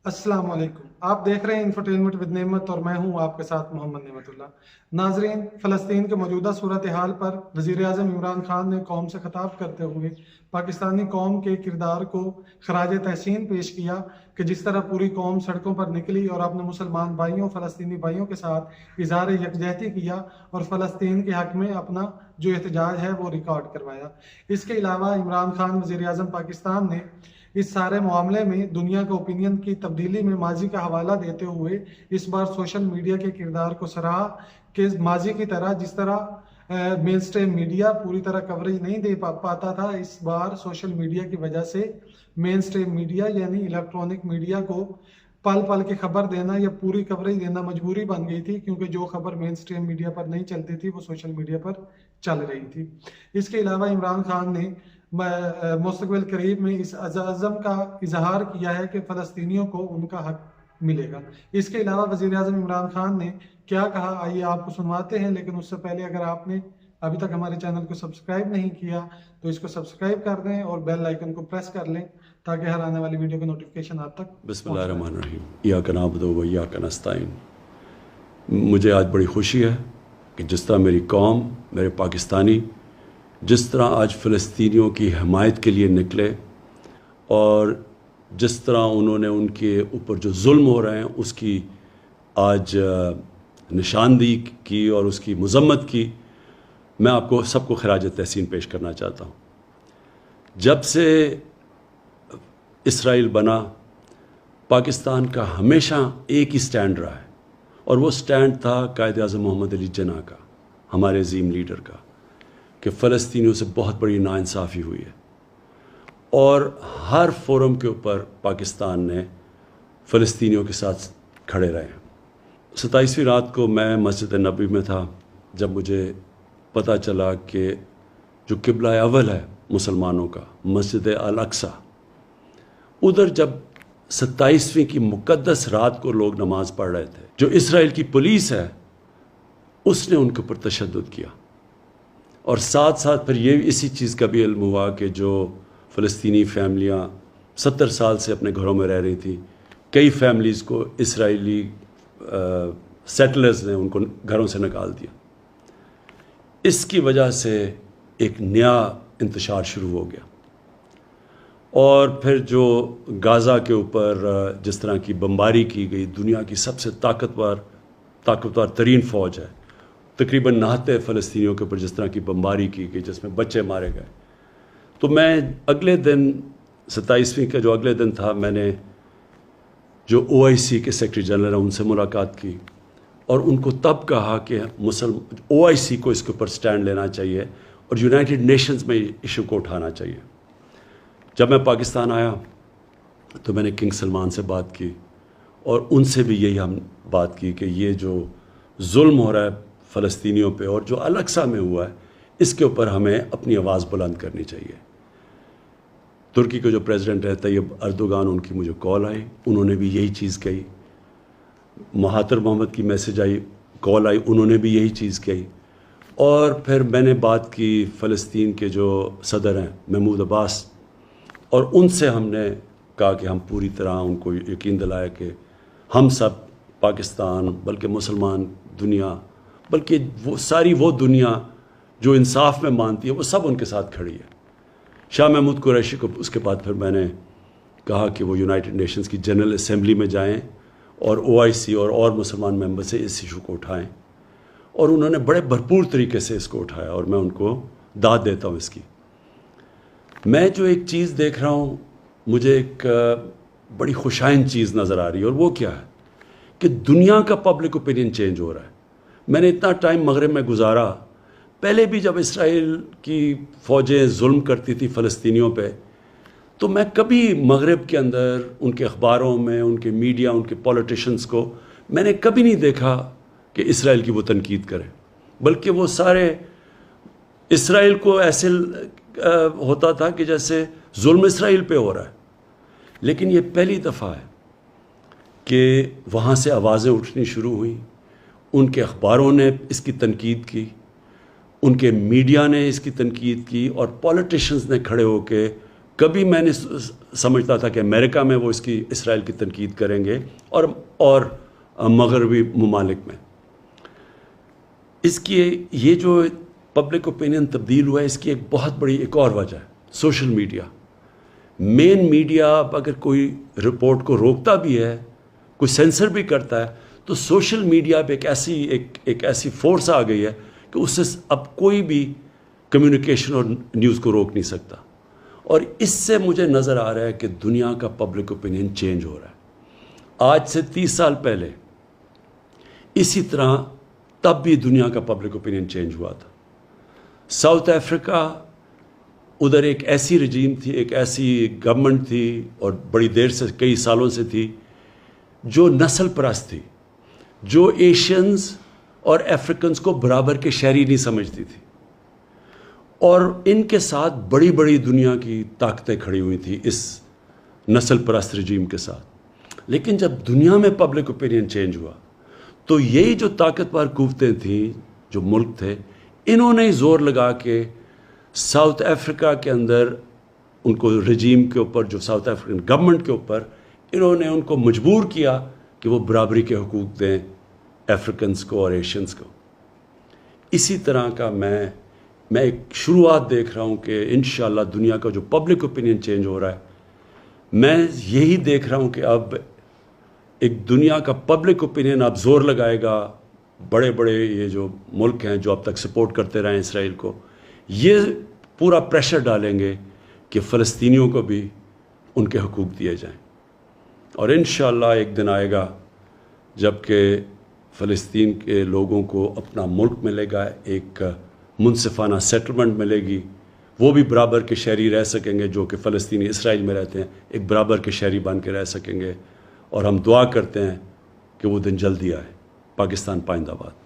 अस्सलाम वालेकुम। आप देख रहे हैं इंफोटेनमेंट विद नेमत और मैं हूं आपके साथ मोहम्मद नेमतुल्लाह। नाजरीन, फ़लस्तीन के मौजूदा सूरत हाल पर वज़ीर आज़म इमरान खान ने कौम से खिताब करते हुए पाकिस्तानी कौम के किरदार को खराज तहसीन पेश किया कि जिस तरह पूरी कौम सड़कों पर निकली और अपने मुसलमान भाइयों फ़लस्तीनी भाइयों के साथ इज़हार यकजहती किया और फ़लस्तीन के हक़ में अपना जो एहतजाज है वो रिकॉर्ड करवाया। इसके अलावा इमरान खान वज़ीर आज़म पाकिस्तान ने इस सारे मामले में दुनिया के ओपिनियन की तब्दीली में माजी का हवाला देते हुए इस बार सोशल मीडिया के किरदार को सराहा कि माजी की तरह जिस तरह मेन स्ट्रीम मीडिया पूरी तरह कवरेज नहीं दे पाता था, इस बार सोशल मीडिया की वजह से मेन स्ट्रीम मीडिया यानी इलेक्ट्रॉनिक मीडिया को पल पल की खबर देना या पूरी कवरेज देना मजबूरी बन गई थी, क्योंकि जो खबर मेन स्ट्रीम मीडिया पर नहीं चलती थी वो सोशल मीडिया पर चल रही थी। इसके अलावा इमरान खान ने मुस्तकबिल करीब में इस अज़म का इजहार किया है कि फ़लस्तीनियों को उनका हक मिलेगा। इसके अलावा वज़ीर आज़म इमरान खान ने क्या कहा, आइए आपको सुनवाते हैं। लेकिन उससे पहले अगर आपने अभी तक हमारे चैनल को सब्सक्राइब नहीं किया तो इसको सब्सक्राइब कर दें और बेल आइकन को प्रेस कर लें ताकि हर आने वाली वीडियो का नोटिफिकेशन आप तक। बिस्मिल्लाहिर्रहमानिर्रहीम, इय्याका नअबुदु व इय्याका नस्तईन। मुझे आज बड़ी खुशी है कि जिस तरह मेरी कौम, मेरे पाकिस्तानी जिस तरह आज फ़लस्तीनियों की हिमायत के लिए निकले और जिस तरह उन्होंने उनके ऊपर जो जुल्म हो रहे हैं उसकी आज निशानदेही की और उसकी मज़म्मत की, मैं आपको सबको खराज तहसीन पेश करना चाहता हूँ। जब से इसराइल बना, पाकिस्तान का हमेशा एक ही स्टैंड रहा है और वो स्टैंड था कायद आज़म मोहम्मद अली जिन्ना का, हमारे अजीम लीडर का, कि फ़लस्तीनियों से बहुत बड़ी नाइंसाफ़ी हुई है। और हर फोरम के ऊपर पाकिस्तान ने फ़लस्तीनियों के साथ खड़े रहे हैं। 27वीं रात को मैं मस्जिद नबी में था जब मुझे पता चला कि जो क़िबला अव्वल है मुसलमानों का, मस्जिद अल अक्सा, उधर जब 27वीं की मुक़द्दस रात को लोग नमाज़ पढ़ रहे थे, जो इसराइल की पुलिस है उसने उनके ऊपर तशद्दुद किया। और साथ साथ फिर ये इसी चीज़ का भी इल्म हुआ कि जो फ़लस्तीनी फैमिलियाँ 70 साल से अपने घरों में रह रही थी, कई फैमिलीज़ को इसराइली सेटलर्स ने उनको घरों से निकाल दिया। इसकी वजह से एक नया इंतशार शुरू हो गया। और फिर जो गाज़ा के ऊपर जिस तरह की बमबारी की गई, दुनिया की सबसे ताकतवर तरीन फ़ौज है, तकरीबन 69 फ़लस्तीनियों के ऊपर जिस तरह की बमबारी की गई जिसमें बच्चे मारे गए, तो मैं अगले दिन 27वीं का जो अगले दिन था, मैंने जो OIC के सेक्रेटरी जनरल हैं उनसे मुलाकात की और उनको तब कहा कि OIC को इसके ऊपर स्टैंड लेना चाहिए और यूनाइटेड नेशंस में इशू को उठाना चाहिए। जब मैं पाकिस्तान आया तो मैंने किंग सलमान से बात की और उनसे भी यही हम बात की कि ये जो जुल्म हो रहा है फ़लस्तीनियों पे और जो अल अक्सा में हुआ है, इसके ऊपर हमें अपनी आवाज़ बुलंद करनी चाहिए। तुर्की के जो प्रेसिडेंट है तैयब अर्दोगान, उनकी मुझे कॉल आई, उन्होंने भी यही चीज़ कही। महातिर मोहम्मद की मैसेज आई, कॉल आई, उन्होंने भी यही चीज़ कही। और फिर मैंने बात की फ़लस्तीन के जो सदर हैं महमूद अब्बास, और उनसे हमने कहा कि हम पूरी तरह उनको यकीन दिलाया कि हम सब पाकिस्तान, बल्कि मुसलमान दुनिया, बल्कि वो दुनिया जो इंसाफ में मानती है, वो सब उनके साथ खड़ी है। शाह महमूद कुरैशी को उसके बाद फिर मैंने कहा कि वो यूनाइटेड नेशंस की जनरल असेंबली में जाएं और OIC और मुसलमान मेंबर से इस इशू को उठाएं, और उन्होंने बड़े भरपूर तरीके से इसको उठाया और मैं उनको दाद देता हूँ इसकी। मैं जो एक चीज़ देख रहा हूँ, मुझे एक बड़ी खुशाइन चीज़ नज़र आ रही है, और वो क्या है कि दुनिया का पब्लिक ओपिनियन चेंज हो रहा है। मैंने इतना टाइम मगरब में गुजारा, पहले भी जब इसराइल की फ़ौजें जुल्म करती थी फ़लस्तीनियों पे, तो मैं कभी मगरब के अंदर उनके अखबारों में, उनके मीडिया, उनके पॉलिटिशियंस को मैंने कभी नहीं देखा कि इसराइल की वो तनकीद करें, बल्कि वो सारे इसराइल को ऐसे होता था कि जैसे जुल्म इसराइल पे हो रहा है। लेकिन ये पहली दफ़ा है कि वहाँ से आवाज़ें उठनी शुरू हुई, उनके अखबारों ने इसकी तनकीद की, उनके मीडिया ने इसकी तनकीद की, और पॉलिटिशियंस ने खड़े होकर, कभी मैंने سمجھتا تھا کہ امریکہ میں وہ اسرائیل کی تنقید کریں گے اور مغربی ممالک میں. اس کی یہ جو پبلک اوپینین تبدیل ہوا ہے، اس کی ایک بہت بڑی ایک اور وجہ ہے سوشل میڈیا. مین میڈیا اگر کوئی رپورٹ کو روکتا بھی ہے، کوئی سینسر بھی کرتا ہے، تو سوشل میڈیا پہ ایک ایسی فورس آ گئی ہے کہ اس سے اب کوئی بھی کمیونیکیشن اور نیوز کو روک نہیں سکتا. اور اس سے مجھے نظر آ رہا ہے کہ دنیا کا پبلک اوپینین چینج ہو رہا ہے. آج سے 30 سال پہلے اسی طرح تب بھی دنیا کا پبلک اوپینین چینج ہوا تھا. ساؤتھ افریقہ، ادھر ایک ایسی رجیم تھی، ایک ایسی گورنمنٹ تھی اور بڑی دیر سے، کئی سالوں سے تھی، جو نسل پرست تھی، جو ایشینز اور افریقنز کو برابر کے شہری نہیں سمجھتی تھی، اور ان کے ساتھ بڑی بڑی دنیا کی طاقتیں کھڑی ہوئی تھیں اس نسل پرست رجیم کے ساتھ. لیکن جب دنیا میں پبلک اوپینین چینج ہوا تو یہی جو طاقتور قوتیں تھیں، جو ملک تھے، انہوں نے زور لگا کے ساؤتھ افریقہ کے اندر ان کو رجیم کے اوپر، جو ساؤتھ افریقن گورنمنٹ کے اوپر، انہوں نے ان کو مجبور کیا کہ وہ برابری کے حقوق دیں افریقنز کو اور ایشینز کو. اسی طرح کا میں ایک شروعات دیکھ رہا ہوں کہ انشاءاللہ دنیا کا جو پبلک اوپینین چینج ہو رہا ہے، میں یہی دیکھ رہا ہوں کہ اب ایک دنیا کا پبلک اوپینین اب زور لگائے گا. بڑے بڑے یہ جو ملک ہیں جو اب تک سپورٹ کرتے رہے ہیں اسرائیل کو، یہ پورا پریشر ڈالیں گے کہ فلسطینیوں کو بھی ان کے حقوق دیے جائیں. اور انشاءاللہ ایک دن آئے گا جب کہ فلسطین کے لوگوں کو اپنا ملک ملے گا، ایک منصفانہ سیٹلمنٹ ملے گی، وہ بھی برابر کے شہری رہ سکیں گے، جو کہ فلسطینی اسرائیل میں رہتے ہیں، ایک برابر کے شہری بن کے رہ سکیں گے. اور ہم دعا کرتے ہیں کہ وہ دن جلدی آئے. پاکستان پائندہ باد.